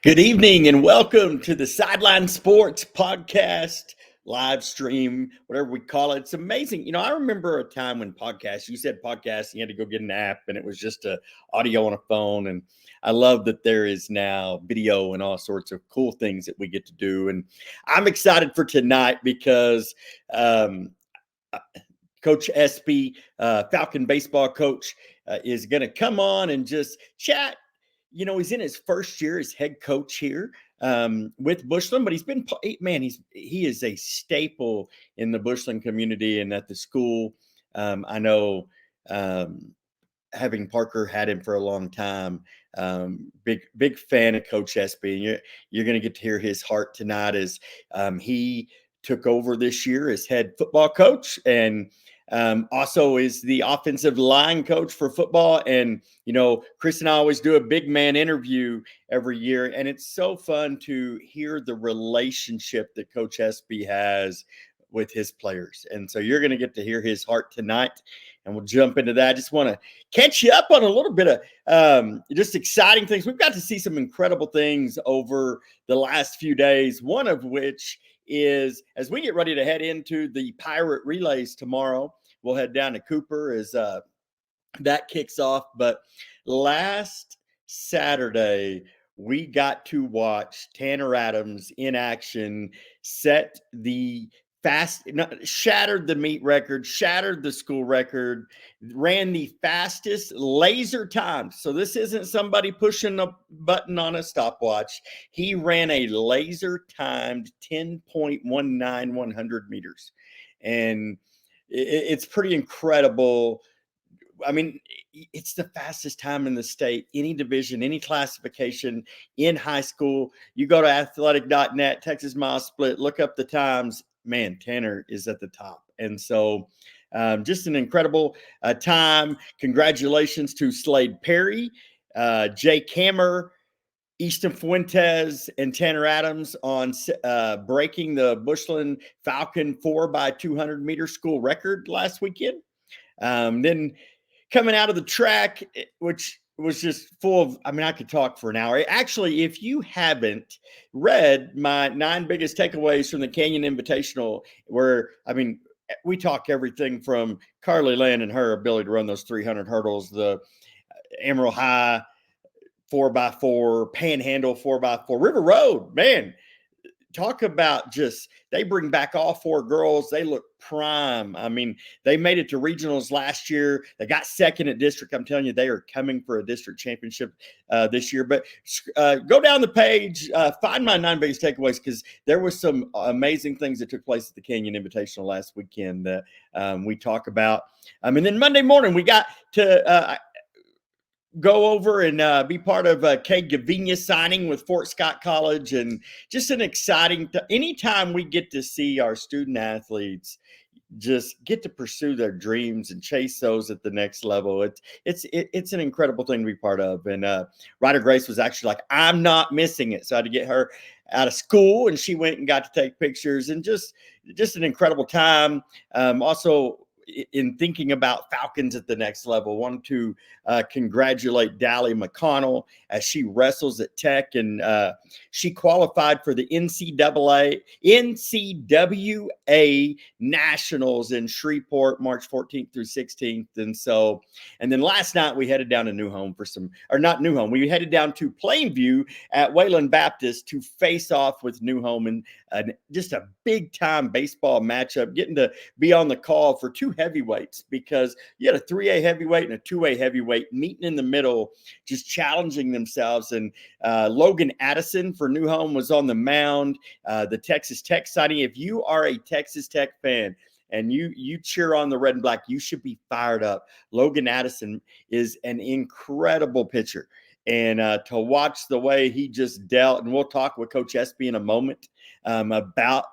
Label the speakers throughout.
Speaker 1: Good evening and welcome to the Sideline Sports Podcast, live stream, whatever we call it. It's amazing. You know, I remember a time when podcasts, you said podcasts, you had to go get an app and it was just audio on a phone. And I love that there is now video and all sorts of cool things that we get to do. And I'm excited for tonight because Coach Espe, Falcon baseball coach, is going to come on and just chat. You know, he's in his first year as head coach here with Bushland, but he is a staple in the Bushland community and at the school. I know having Parker had him for a long time. Big fan of Coach Espe, and you're going to get to hear his heart tonight as he took over this year as head football coach and also is the offensive line coach for football. And, you know, Chris and I always do a big man interview every year. And it's so fun to hear the relationship that Coach Espe has with his players. And so you're going to get to hear his heart tonight. And we'll jump into that. I just want to catch you up on a little bit of just exciting things. We've got to see some incredible things over the last few days, one of which is as we get ready to head into the Pirate Relays tomorrow. We'll head down to Cooper as that kicks off. But last Saturday, we got to watch Tanner Adams in action, shattered the meet record, shattered the school record, ran the fastest laser time. So this isn't somebody pushing a button on a stopwatch. He ran a laser timed 10.19 100 meters. And it's pretty incredible. I mean, it's the fastest time in the state, any division, any classification in high school. You go to athletic.net, Texas Mile Split, look up the times. Man, Tanner is at the top. And so just an incredible time. Congratulations to Slade Perry, Jay Kammer, Easton Fuentes, and Tanner Adams on breaking the Bushland Falcon 4x200 meter school record last weekend. Then coming out of the track, which was just full of, I mean, I could talk for an hour. Actually, if you haven't read my 9 biggest takeaways from the Canyon Invitational, where, I mean, we talk everything from Carly Land and her ability to run those 300 hurdles, the Emerald High 4x4, Panhandle 4x4, River Road, man. Talk about they bring back all 4 girls. They look prime. I mean, they made it to regionals last year. They got second at district. I'm telling you, they are coming for a district championship this year. But go down the page, find my 9 biggest takeaways, because there was some amazing things that took place at the Canyon Invitational last weekend that we talk about. And then Monday morning, we got to go over and be part of Kay Gavinia signing with Fort Scott College, and just an exciting anytime we get to see our student athletes just get to pursue their dreams and chase those at the next level. It's an incredible thing to be part of. And Ryder Grace was actually like, I'm not missing it. So I had to get her out of school, and she went and got to take pictures, and just an incredible time. Also, in thinking about Falcons at the next level, wanted to congratulate Dally McConnell as she wrestles at Tech, and she qualified for the NCWA Nationals in Shreveport, March 14th through 16th. And then last night we headed down to New Home we headed down to Plainview at Wayland Baptist to face off with New Home, and just a big time baseball matchup, getting to be on the call for 2 heavyweights, because you had a 3A heavyweight and a 2A heavyweight meeting in the middle, just challenging themselves. And Logan Addison for New Home was on the mound. The Texas Tech signing. If you are a Texas Tech fan and you cheer on the red and black, you should be fired up. Logan Addison is an incredible pitcher. And to watch the way he just dealt, and we'll talk with Coach Espe in a moment about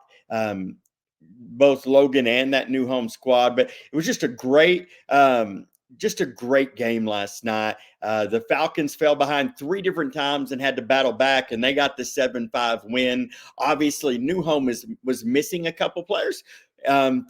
Speaker 1: both Logan and that New Home squad. But it was just a great game last night. The Falcons fell behind 3 different times and had to battle back, and they got the 7-5 win. Obviously, New Home was missing a couple players.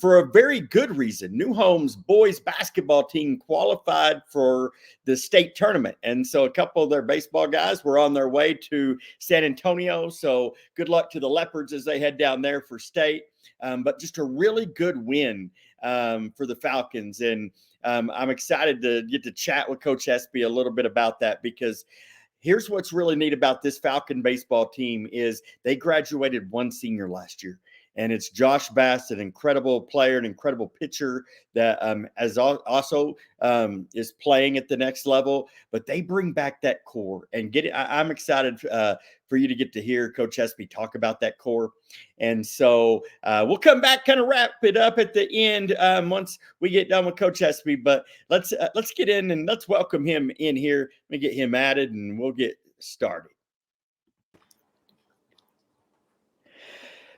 Speaker 1: for a very good reason. New Home's boys basketball team qualified for the state tournament. And so a couple of their baseball guys were on their way to San Antonio. So good luck to the Leopards as they head down there for state. But just a really good win for the Falcons. And I'm excited to get to chat with Coach Espe a little bit about that, because here's what's really neat about this Falcon baseball team is they graduated one senior last year. And it's Josh Bass, an incredible player, an incredible pitcher that also is playing at the next level. But they bring back that core and get it. I'm excited for you to get to hear Coach Espe talk about that core. And so we'll come back, kind of wrap it up at the end once we get done with Coach Espe. But let's get in and let's welcome him in here. Let me get him added and we'll get started.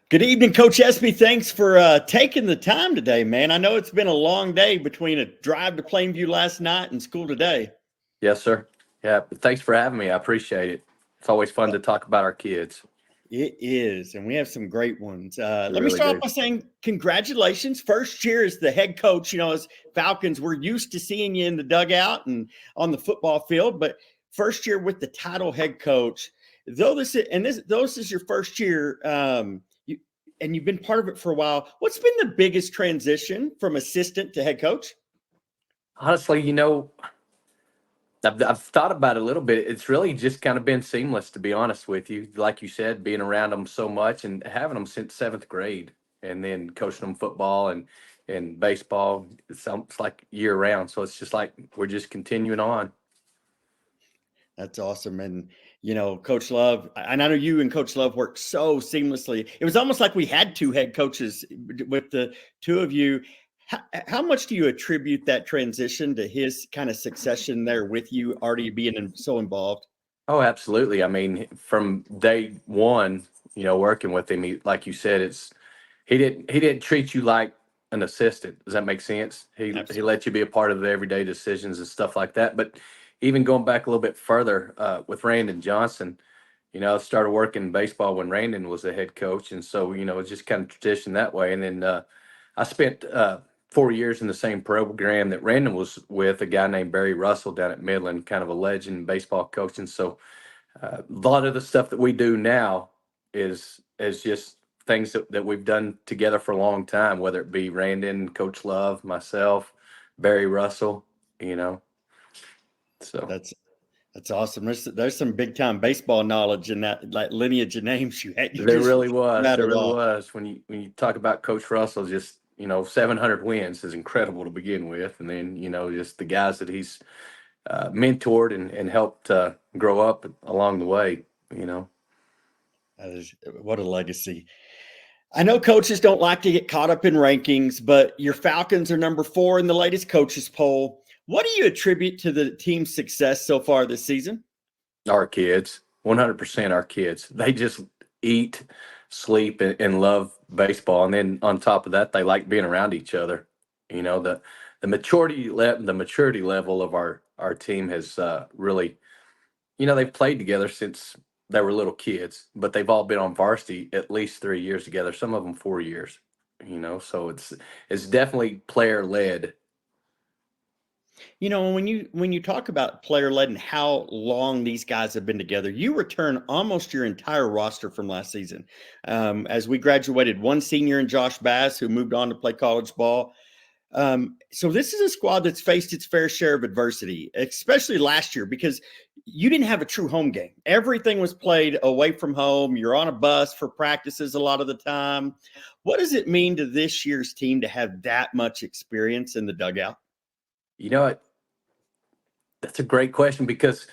Speaker 1: Good evening, Coach Espe. Thanks for taking the time today, man. I know it's been a long day between a drive to Plainview last night and school today.
Speaker 2: Yes, sir. Yeah, thanks for having me. I appreciate it. It's always fun to talk about our kids.
Speaker 1: It is, and we have some great ones. Let me start off by saying congratulations. First year as the head coach. You know, as Falcons, we're used to seeing you in the dugout and on the football field, but first year with the title head coach. Though this is your first year, and you've been part of it for a while. What's been the biggest transition from assistant to head coach?
Speaker 2: Honestly, you know, I've thought about it a little bit. It's really just kind of been seamless, to be honest with you. Like you said, being around them so much and having them since 7th grade, and then coaching them football and baseball. It's like year round. So it's just like we're just continuing on.
Speaker 1: That's awesome. And, you know, Coach Love, and I know you and Coach Love worked so seamlessly. It was almost like we had two head coaches with the two of you. How much do you attribute that transition to his kind of succession there with you already being so involved?
Speaker 2: Oh, absolutely. I mean, from day one, you know, working with him, like you said, he didn't treat you like an assistant. Does that make sense? He let you be a part of the everyday decisions and stuff like that. But even going back a little bit further with Randon Johnson, you know, I started working baseball when Randon was the head coach. And so, you know, it's just kind of tradition that way. And then I spent 4 years in the same program that Randon was with, a guy named Barry Russell down at Midland, kind of a legend baseball coach. And so a lot of the stuff that we do now is just things that we've done together for a long time, whether it be Randon, Coach Love, myself, Barry Russell, you know. So
Speaker 1: that's awesome. There's some big time baseball knowledge in that, like, lineage of names you had.
Speaker 2: There really was. When you talk about Coach Russell, just, you know, 700 wins is incredible to begin with, and then, you know, just the guys that he's mentored and helped grow up along the way. You know,
Speaker 1: what a legacy. I know coaches don't like to get caught up in rankings, but your Falcons are number 4 in the latest coaches poll. What do you attribute to the team's success so far this season?
Speaker 2: Our kids, 100% our kids. They just eat, sleep, and love baseball. And then on top of that, they like being around each other. You know, the maturity level of our team has really, you know, they've played together since they were little kids, but they've all been on varsity at least 3 years together, some of them 4 years, you know, so it's definitely player led.
Speaker 1: You know, when you talk about player led and how long these guys have been together, you return almost your entire roster from last season. As we graduated one senior in Josh Bass, who moved on to play college ball. So this is a squad that's faced its fair share of adversity, especially last year, because you didn't have a true home game. Everything was played away from home. You're on a bus for practices a lot of the time. What does it mean to this year's team to have that much experience in the dugout?
Speaker 2: You know, that's a great question, because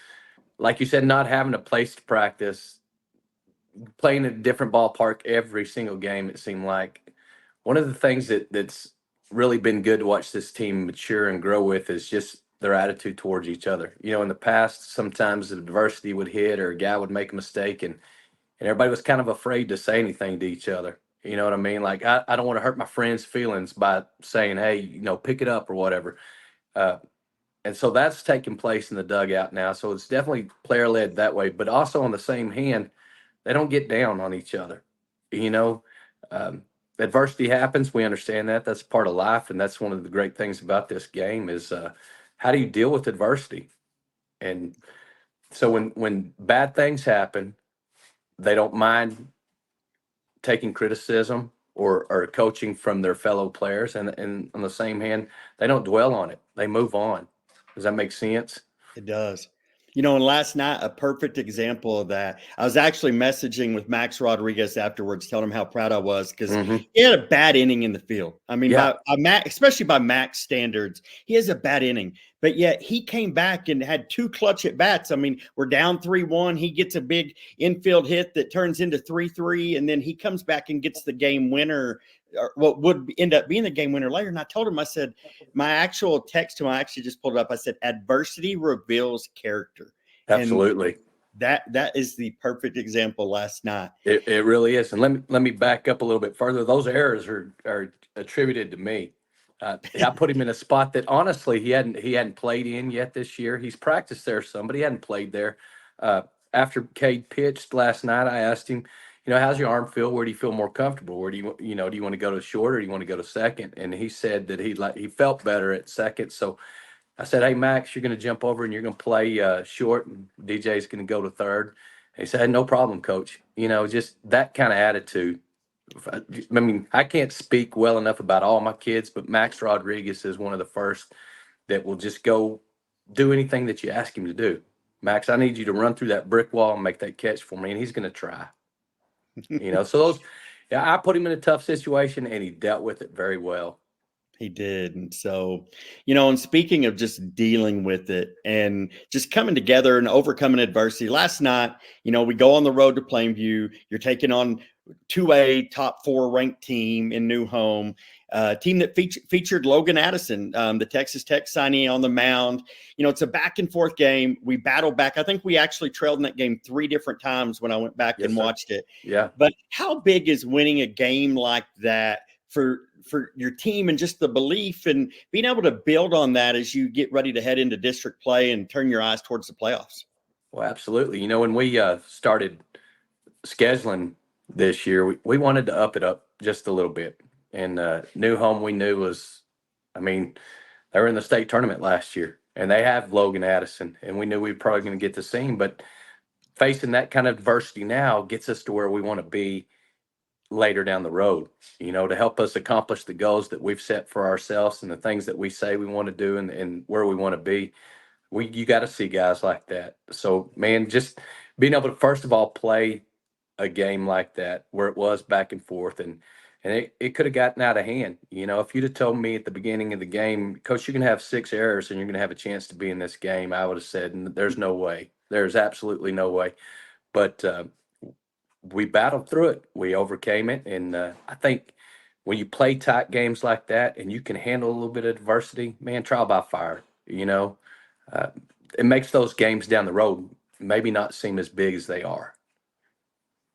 Speaker 2: like you said, not having a place to practice, playing in a different ballpark every single game, it seemed like one of the things that's really been good to watch this team mature and grow with is just their attitude towards each other. You know, in the past, sometimes the adversity would hit or a guy would make a mistake and everybody was kind of afraid to say anything to each other. You know what I mean? Like, I don't want to hurt my friend's feelings by saying, hey, you know, pick it up or whatever. And so that's taking place in the dugout now. So it's definitely player led that way, but also on the same hand, they don't get down on each other. You know, adversity happens. We understand that. That's part of life, and that's one of the great things about this game is how do you deal with adversity? And so when bad things happen, they don't mind taking criticism or coaching from their fellow players. And on the same hand, they don't dwell on it. They move on. Does that make sense?
Speaker 1: It does. And last night, a perfect example of that. I was actually messaging with Max Rodriguez afterwards, telling him how proud I was because he had a bad inning in the field. I mean, especially by Max standards, he has a bad inning. But yet he came back and had 2 clutch at bats. I mean, we're down 3-1. He gets a big infield hit that turns into 3-3, and then he comes back and gets the game winner, or what would end up being the game winner later. And I told him, I said, my actual text to him, I actually just pulled it up. I said, adversity reveals character.
Speaker 2: Absolutely.
Speaker 1: And that is the perfect example last night.
Speaker 2: It really is. And let me back up a little bit further. Those errors are attributed to me. I put him in a spot that honestly he hadn't played in yet this year. He's practiced there some, but he hadn't played there. After Cade pitched last night, I asked him, how's your arm feel? Where do you feel more comfortable? Where do you want to go to short or do you want to go to second? And he said that he felt better at second. So I said, hey, Max, you're going to jump over and you're going to play short, and DJ's going to go to third. And he said, no problem, coach. Just that kind of attitude. I mean, I can't speak well enough about all my kids, but Max Rodriguez is one of the first that will just go do anything that you ask him to do. Max, I need you to run through that brick wall and make that catch for me, and he's going to try. So I put him in a tough situation, and he dealt with it very well.
Speaker 1: He did. And so, and speaking of just dealing with it and just coming together and overcoming adversity, last night, we go on the road to Plainview. You're taking on 2A top 4 ranked team in new home, team that featured Logan Addison, the Texas Tech signee on the mound. It's a back and forth game. We battle back. I think we actually trailed in that game 3 different times when I went back and watched it.
Speaker 2: Yeah.
Speaker 1: But how big is winning a game like that for your team and just the belief and being able to build on that as you get ready to head into district play and turn your eyes towards the playoffs?
Speaker 2: Well, absolutely. When we started scheduling this year, we wanted to up it up just a little bit. And new home we knew was, they were in the state tournament last year and they have Logan Addison, and we knew we were probably going to get to see him, but facing that kind of adversity now gets us to where we want to be later down the road, to help us accomplish the goals that we've set for ourselves and the things that we say we want to do and where we want to be. You got to see guys like that. So, man, just being able to, first of all, play a game like that where it was back and forth and it could have gotten out of hand. If you'd have told me at the beginning of the game, Coach, you're going to have 6 errors and you're going to have a chance to be in this game, I would have said, there's no way. There's absolutely no way. But we battled through it. We overcame it. And I think when you play tight games like that and you can handle a little bit of adversity, man, trial by fire, it makes those games down the road maybe not seem as big as they are.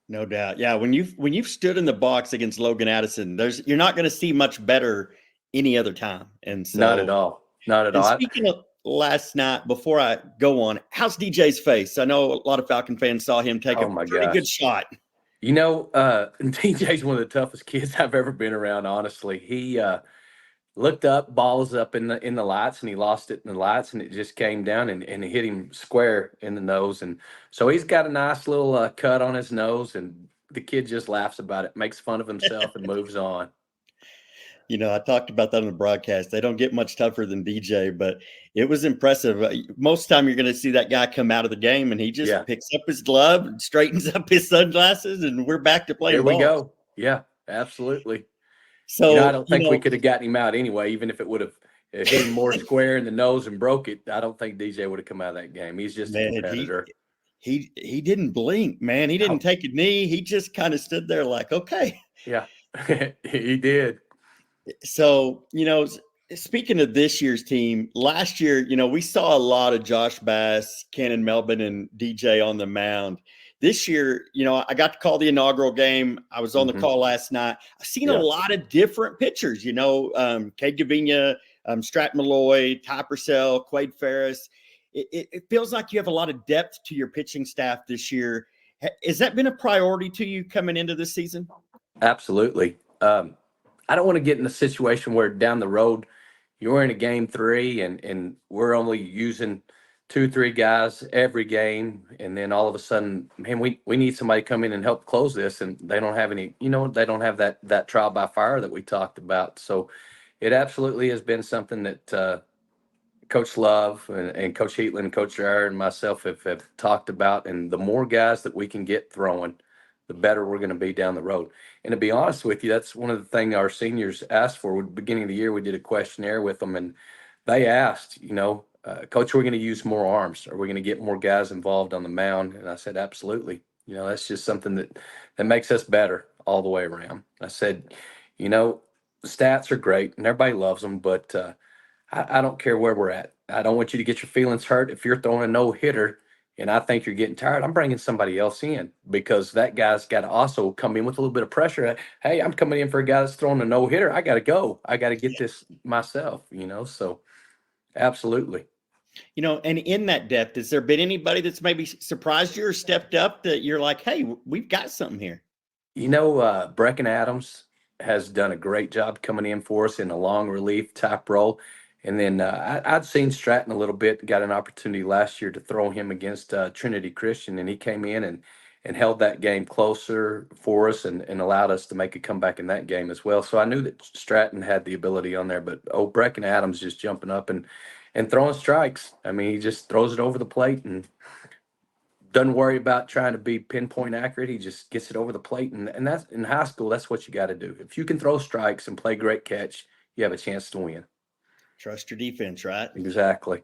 Speaker 1: No doubt. Yeah. When you've stood in the box against Logan Addison, you're not going to see much better any other time. And so
Speaker 2: not at all. Not at all.
Speaker 1: Speaking of last night, before I go on, how's DJ's face? I know a lot of Falcon fans saw him take a pretty good shot.
Speaker 2: DJ's one of the toughest kids I've ever been around, honestly. He looked up, balls up in the lights, and he lost it in the lights, and it just came down and it hit him square in the nose. And so he's got a nice little cut on his nose, and the kid just laughs about it, makes fun of himself, and moves on.
Speaker 1: I talked about that on the broadcast. They don't get much tougher than DJ, but it was impressive. Most of the time you're going to see that guy come out of the game and he just picks up his glove and straightens up his sunglasses, and we're back to playing ball.
Speaker 2: Here we go. Yeah, absolutely.
Speaker 1: So
Speaker 2: I don't think we could have gotten him out anyway, even if it would have hit him more square in the nose and broke it. I don't think DJ would have come out of that game. He's just a competitor.
Speaker 1: He didn't blink, man. He didn't take a knee. He just kind of stood there like, okay.
Speaker 2: Yeah, he did.
Speaker 1: So, speaking of this year's team, last year, we saw a lot of Josh Bass, Cannon Melvin, and DJ on the mound. This year, I got to call the inaugural game. I was on the call last night. I've seen a lot of different pitchers, Cade Gavinia, Strat Malloy, Ty Purcell, Quade Ferris. It feels like you have a lot of depth to your pitching staff this year. Has that been a priority to you coming into this season?
Speaker 2: Absolutely. I don't want to get in a situation where down the road you're in a game 3 and we're only using 2, 3 guys every game, and then all of a sudden, man, we need somebody to come in and help close this, and they don't have any, they don't have that trial by fire that we talked about. So it absolutely has been something that Coach Love and Coach Heatland and Coach Jared and myself have talked about. And the more guys that we can get throwing, the better we're going to be down the road. And to be honest with you, that's one of the things our seniors asked for. At the beginning of the year, we did a questionnaire with them, and they asked, Coach, are we going to use more arms? Are we going to get more guys involved on the mound? And I said, absolutely. That's just something that makes us better all the way around. I said, stats are great and everybody loves them, but I don't care where we're at. I don't want you to get your feelings hurt if you're throwing a no-hitter and I think you're getting tired. I'm bringing somebody else in because that guy's got to also come in with a little bit of pressure. Hey, I'm coming in for a guy that's throwing a no-hitter. I got to go. I got to get this myself, so absolutely.
Speaker 1: And in that depth, has there been anybody that's maybe surprised you or stepped up that you're like, hey, we've got something here?
Speaker 2: Brecken Adams has done a great job coming in for us in a long relief type role. And then I'd seen Stratton a little bit, got an opportunity last year to throw him against Trinity Christian, and he came in and held that game closer for us and allowed us to make a comeback in that game as well. So I knew that Stratton had the ability on there, but Brecken Adams just jumping up and throwing strikes. I mean, he just throws it over the plate and doesn't worry about trying to be pinpoint accurate. He just gets it over the plate. And that's in high school, that's what you got to do. If you can throw strikes and play great catch, you have a chance to win.
Speaker 1: Trust your defense, right?
Speaker 2: Exactly.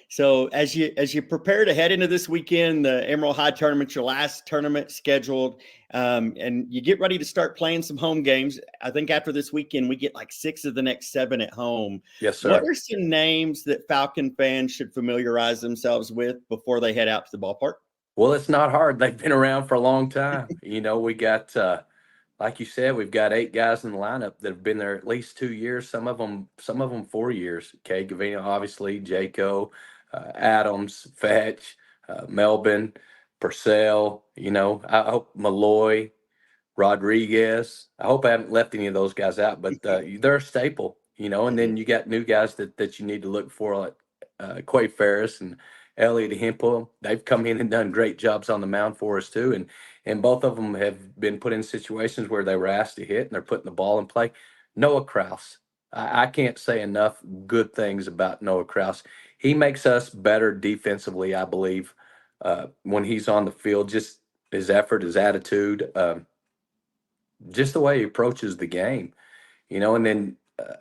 Speaker 1: So as you prepare to head into this weekend, the Emerald High tournament, your last tournament scheduled, and you get ready to start playing some home games. I think after this weekend, we get like 6 of the next 7 at home.
Speaker 2: Yes, sir.
Speaker 1: What are some names that Falcon fans should familiarize themselves with before they head out to the ballpark?
Speaker 2: Well, it's not hard. They've been around for a long time. We got, like you said, we've got 8 guys in the lineup that have been there at least 2 years. Some of them 4 years. Okay, Gavino, obviously, Jaco, Adams, Fetch, Melvin, Purcell. I hope Malloy, Rodriguez. I hope I haven't left any of those guys out, but they're a staple. And then you got new guys that you need to look for, like Quay Ferris and Elliot Hempel. They've come in and done great jobs on the mound for us too, and both of them have been put in situations where they were asked to hit, and they're putting the ball in play. Noah Kraus, I can't say enough good things about Noah Kraus. He makes us better defensively, I believe, when he's on the field. Just his effort, his attitude, just the way he approaches the game, and then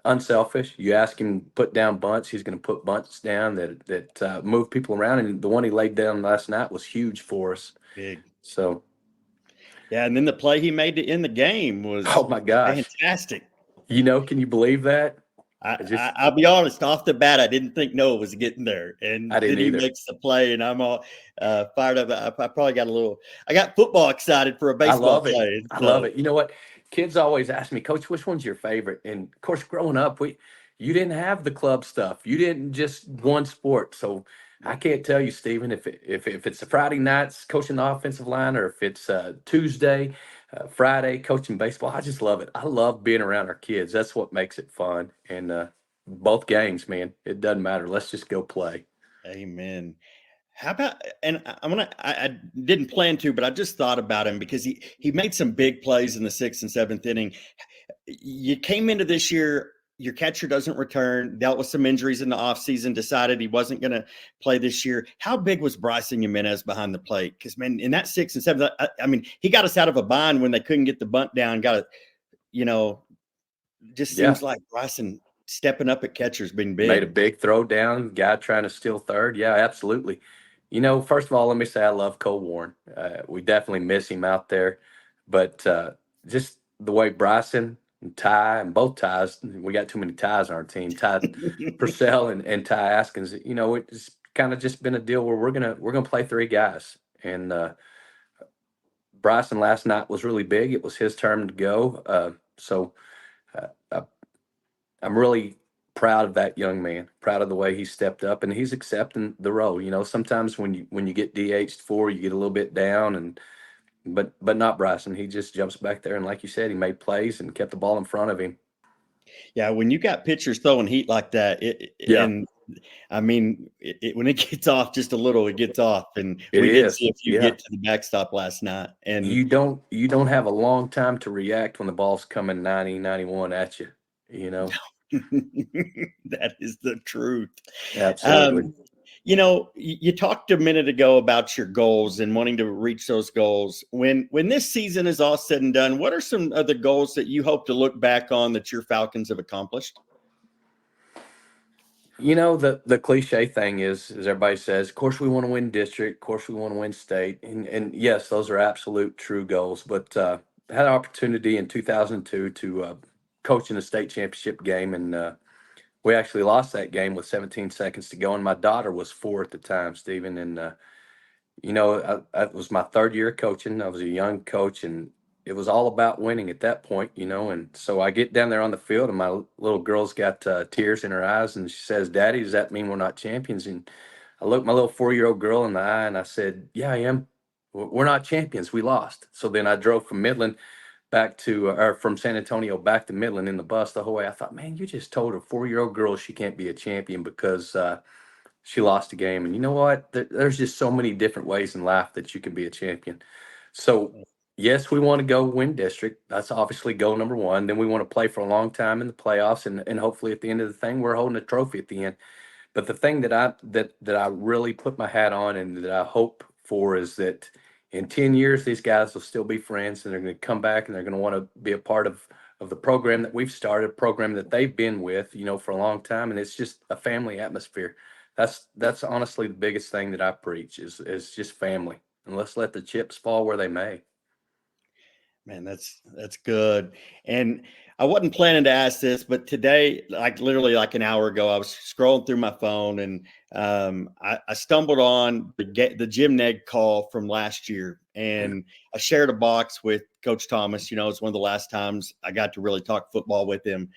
Speaker 2: unselfish. You ask him to put down bunts, he's going to put bunts down that move people around. And the one he laid down last night was huge for us.
Speaker 1: Big.
Speaker 2: So,
Speaker 1: yeah, and then the play he made to end the game was
Speaker 2: oh my gosh,
Speaker 1: fantastic.
Speaker 2: Can you believe that?
Speaker 1: I'll be honest, off the bat, I didn't think Noah was getting there. And then he makes the play, and I'm all fired up. I probably got I got football excited for a baseball play.
Speaker 2: I love it. You know what? Kids always ask me, Coach, which one's your favorite? And of course, growing up, you didn't have the club stuff. You didn't just one sport. So I can't tell you, Stephen, if it's a Friday nights coaching the offensive line, or if it's Tuesday, Friday coaching baseball. I just love it. I love being around our kids. That's what makes it fun. And both games, man, it doesn't matter. Let's just go play.
Speaker 1: Amen. How about, and I didn't plan to, but I just thought about him because he made some big plays in the 6th and 7th inning. You came into this year, your catcher doesn't return, dealt with some injuries in the offseason, decided he wasn't going to play this year. How big was Bryson Jimenez behind the plate? Because, man, in that 6th and 7th, I mean, he got us out of a bind when they couldn't get the bunt down. Just seems like Bryson stepping up at catcher's been big.
Speaker 2: Made a big throw down, guy trying to steal third. Yeah, absolutely. First of all, let me say I love Cole Warren. We definitely miss him out there. But just the way Bryson and Ty, and both Ties, we got too many Ties on our team, Ty Purcell and Ty Askins, it's kind of just been a deal where we're gonna play 3 guys. And Bryson last night was really big. It was his turn to go. So I'm really proud of that young man, proud of the way he stepped up, and he's accepting the role. Sometimes when you get DH'd 4, you get a little bit down, and but not Bryson. He just jumps back there, and like you said, he made plays and kept the ball in front of him.
Speaker 1: Yeah, when you got pitchers throwing heat like that,
Speaker 2: Yeah,
Speaker 1: and I mean, when it gets off just a little, it gets off, and
Speaker 2: it
Speaker 1: we did see
Speaker 2: is.
Speaker 1: a few
Speaker 2: Yeah,
Speaker 1: get to the backstop last night. And
Speaker 2: you don't have a long time to react when the ball's coming 90, 91 at you.
Speaker 1: that is the truth.
Speaker 2: Absolutely.
Speaker 1: Um, you talked a minute ago about your goals and wanting to reach those goals. When this season is all said and done, what are some of the goals that you hope to look back on that your Falcons have accomplished?
Speaker 2: The cliche thing is, as everybody says, of course we want to win district, of course we want to win state, and yes, those are absolute true goals. But I had an opportunity in 2002 to coach in a state championship game, and we actually lost that game with 17 seconds to go, and my daughter was 4 at the time, Stephen, and it was my third year of coaching. I was a young coach, and it was all about winning at that point, and so I get down there on the field, and my little girl's got tears in her eyes, and she says, "Daddy, does that mean we're not champions?" And I looked my little 4-year-old girl in the eye, and I said, "Yeah, I am. We're not champions. We lost." So then I drove from Midland back to, or from San Antonio back to Midland in the bus the whole way. I thought, man, you just told a 4-year-old girl she can't be a champion because she lost a game. And you know what? There's just so many different ways in life that you can be a champion. So, yes, we want to go win district. That's obviously goal number one. Then we want to play for a long time in the playoffs, and hopefully at the end of the thing, we're holding a trophy at the end. But the thing that I really put my hat on and that I hope for is that in 10 years, these guys will still be friends, and they're going to come back and they're going to want to be a part of the program that we've started, a program that they've been with, for a long time. And it's just a family atmosphere. That's honestly the biggest thing that I preach is just family. And let's let the chips fall where they may.
Speaker 1: Man, that's good. And I wasn't planning to ask this, but today, like literally like an hour ago, I was scrolling through my phone and I stumbled on the Jim Neg call from last year, and I shared a box with Coach Thomas. It's one of the last times I got to really talk football with him.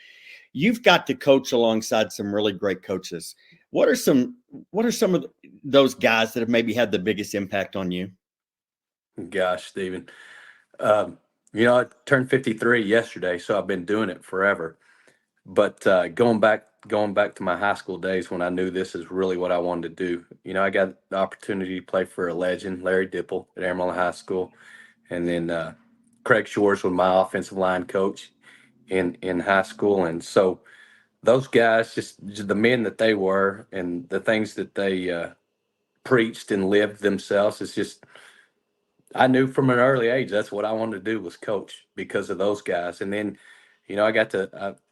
Speaker 1: You've got to coach alongside some really great coaches. What are some of those guys that have maybe had the biggest impact on you?
Speaker 2: Gosh, Stephen. Um, I turned 53 yesterday, so I've been doing it forever. But going back to my high school days when I knew this is really what I wanted to do. I got the opportunity to play for a legend, Larry Dipple at Amarillo High School, and then Craig Shores was my offensive line coach in high school, and so those guys, just the men that they were, and the things that they preached and lived themselves, is just I knew from an early age that's what I wanted to do was coach because of those guys. And then, I got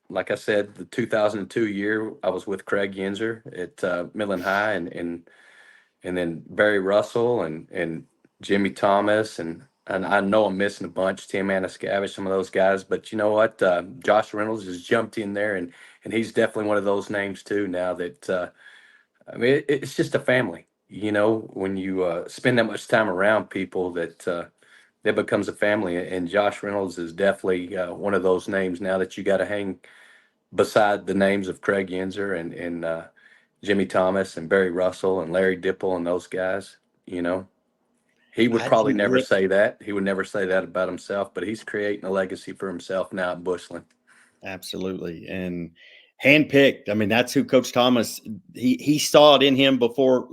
Speaker 2: like I said, the 2002 year, I was with Craig Yenzer at Midland High, and then Barry Russell and Jimmy Thomas, and I know I'm missing a bunch, Tim Anascavage, some of those guys. But you know what? Josh Reynolds has jumped in there, and he's definitely one of those names too. Now that I mean, it's just a family. When you spend that much time around people, that becomes a family. And Josh Reynolds is definitely one of those names now that you got to hang beside the names of Craig Yenzer and Jimmy Thomas and Barry Russell and Larry Dipple and those guys. You know, he would
Speaker 1: I
Speaker 2: probably
Speaker 1: didn't
Speaker 2: never
Speaker 1: re-
Speaker 2: say that. He would never say that about himself, but he's creating a legacy for himself now at Bushland.
Speaker 1: Absolutely. And handpicked. I mean, that's who Coach Thomas, he saw it in him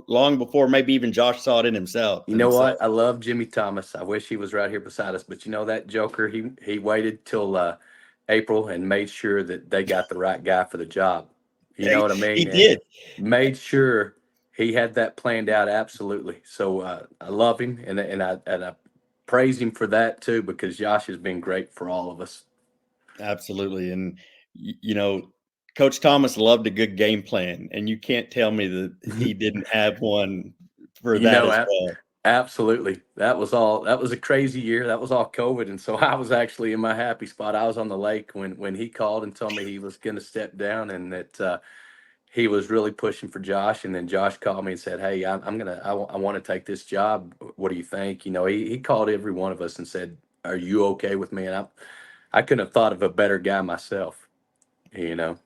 Speaker 1: long before maybe even Josh saw it in himself.
Speaker 2: You know
Speaker 1: And so
Speaker 2: what? I love Jimmy Thomas. I wish he was right here beside us, but that Joker, he waited till April and made sure that they got the right guy for the job. You know
Speaker 1: he,
Speaker 2: what I
Speaker 1: he
Speaker 2: mean? And
Speaker 1: did.
Speaker 2: made sure he had that planned out absolutely. So I love him, and I praise him for that too, because Josh has been great for all of us.
Speaker 1: Absolutely. And, Coach Thomas loved a good game plan. And you can't tell me that he didn't have one for
Speaker 2: You
Speaker 1: that
Speaker 2: know,
Speaker 1: as
Speaker 2: a-
Speaker 1: well.
Speaker 2: Absolutely. That was a crazy year. That was all COVID. And so I was actually in my happy spot. I was on the lake when he called and told me he was going to step down, and that he was really pushing for Josh. And then Josh called me and said, "Hey, I want to take this job. What do you think?" He called every one of us and said, "Are you okay with me?" And I couldn't have thought of a better guy myself, you know.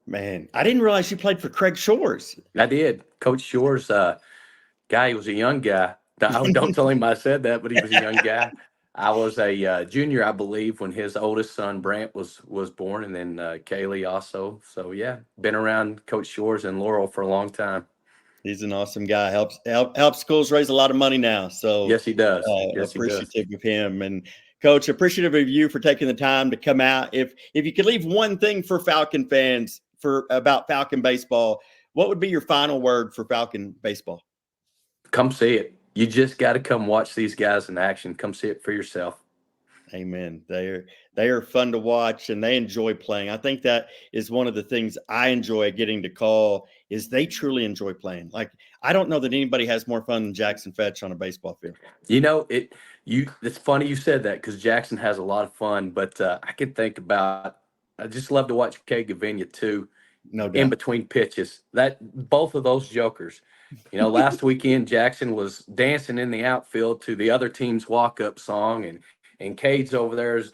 Speaker 1: Man, I didn't realize you played for Craig Shores.
Speaker 2: I did. Coach Shores, guy, he was a young guy, Don't tell him I said that, but he was a young guy. I was a junior, I believe, when his oldest son Brant was born, and then Kaylee also. So yeah, been around Coach Shores and Laurel for a long time.
Speaker 1: He's an awesome guy. Helps schools raise a lot of money now. So
Speaker 2: Yes, he does. Yes, he does.
Speaker 1: appreciative of him. And Coach, appreciative of you for taking the time to come out. If you could leave one thing for Falcon fans about Falcon baseball, what would be your final word for Falcon baseball?
Speaker 2: Come see it. You just got to come watch these guys in action. Come see it for yourself.
Speaker 1: Amen. They are fun to watch and they enjoy playing. I think that is one of the things I enjoy getting to call is they truly enjoy playing. Like I don't know that anybody has more fun than Jackson Fetch on a baseball field.
Speaker 2: It's funny you said that because Jackson has a lot of fun, but I can think about I just love to watch Kay Gavinia too.
Speaker 1: No doubt.
Speaker 2: In between pitches. That both of those jokers. Last weekend Jackson was dancing in the outfield to the other team's walk-up song, and Cade's over there is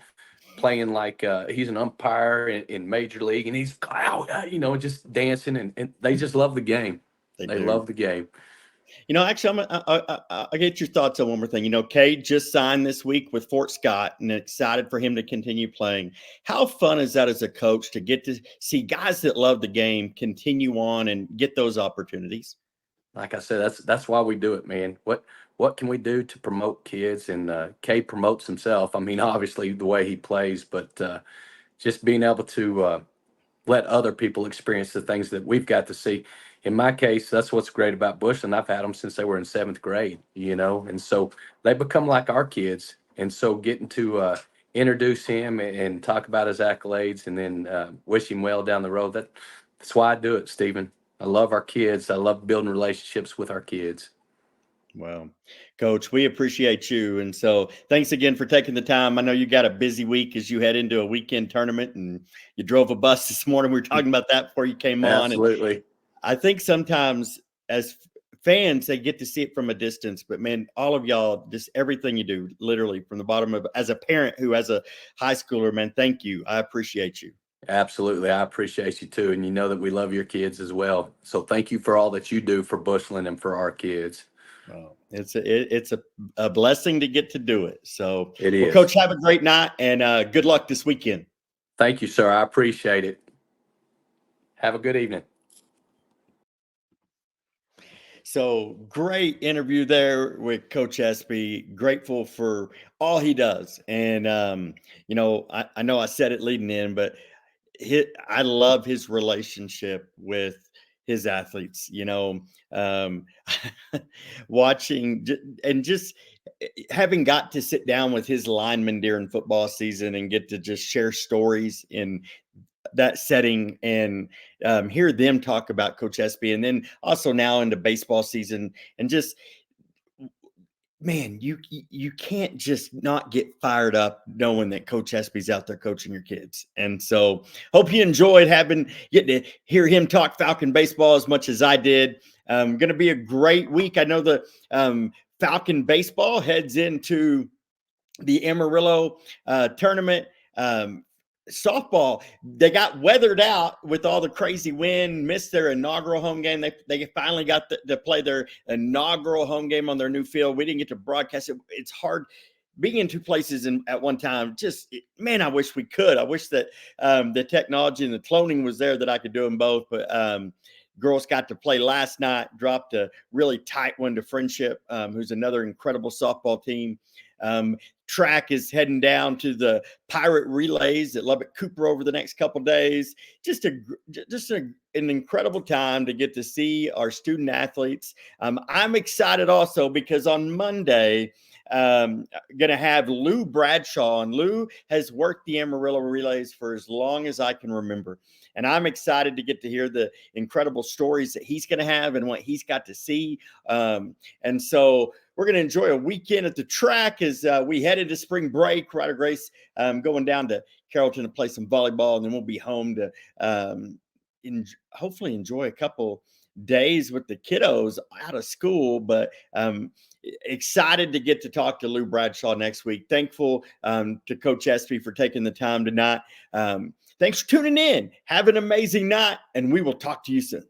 Speaker 2: playing like he's an umpire in Major League, and he's just dancing, and they just love the game. They love the game.
Speaker 1: Actually, I'll get your thoughts on one more thing. Cade just signed this week with Fort Scott and excited for him to continue playing. How fun is that as a coach to get to see guys that love the game continue on and get those opportunities?
Speaker 2: Like I said, that's why we do it, man. What can we do to promote kids? And Cade promotes himself. I mean, obviously the way he plays, but just being able to let other people experience the things that we've got to see. In my case, that's what's great about Bushland. I've had them since they were in 7th grade, and so they become like our kids. And so getting to introduce him and talk about his accolades and then wish him well down the road, that's why I do it, Stephen. I love our kids. I love building relationships with our kids.
Speaker 1: Well, Coach, we appreciate you. And so thanks again for taking the time. I know you got a busy week as you head into a weekend tournament and you drove a bus this morning. We were talking about that before you came on.
Speaker 2: Absolutely.
Speaker 1: And I think sometimes as fans, they get to see it from a distance, but man, all of y'all, just everything you do, literally from the bottom of, as a parent who has a high schooler, man, thank you. I appreciate you.
Speaker 2: Absolutely. I appreciate you too. And you know that we love your kids as well. So thank you for all that you do for Bushland and for our kids.
Speaker 1: Well, it's a blessing to get to do it. So
Speaker 2: it is.
Speaker 1: Well, Coach, have a great night and good luck this weekend.
Speaker 2: Thank you, sir. I appreciate it. Have a good evening.
Speaker 1: So great interview there with Coach Espe. Grateful for all he does. And, I know I said it leading in, but I love his relationship with his athletes, watching and just having got to sit down with his linemen during football season and get to just share stories in that setting and hear them talk about Coach Espe, and then also now into baseball season and just, man, you can't just not get fired up knowing that Coach Espe's out there coaching your kids. And so hope you enjoyed getting to hear him talk Falcon baseball as much as I did. Going to be a great week. I know the Falcon baseball heads into the Amarillo tournament. Softball, they got weathered out with all the crazy wind, missed their inaugural home game. They finally got to play their inaugural home game on their new field. We didn't get to broadcast it. It's hard being in two places at one time. Man, I wish we could. I wish that the technology and the cloning was there that I could do them both. But girls got to play last night, dropped a really tight one to Friendship, who's another incredible softball team. Track is heading down to the Pirate Relays at Lubbock Cooper over the next couple of days. Just an incredible time to get to see our student athletes. I'm excited also because on Monday, going to have Lou Bradshaw, and Lou has worked the Amarillo Relays for as long as I can remember. And I'm excited to get to hear the incredible stories that he's going to have and what he's got to see. And so we're going to enjoy a weekend at the track as we head into spring break. Ryder Grace going down to Carrollton to play some volleyball, and then we'll be home to hopefully enjoy a couple days with the kiddos out of school. But excited to get to talk to Lou Bradshaw next week. Thankful to Coach Espe for taking the time tonight. Thanks for tuning in. Have an amazing night, and we will talk to you soon.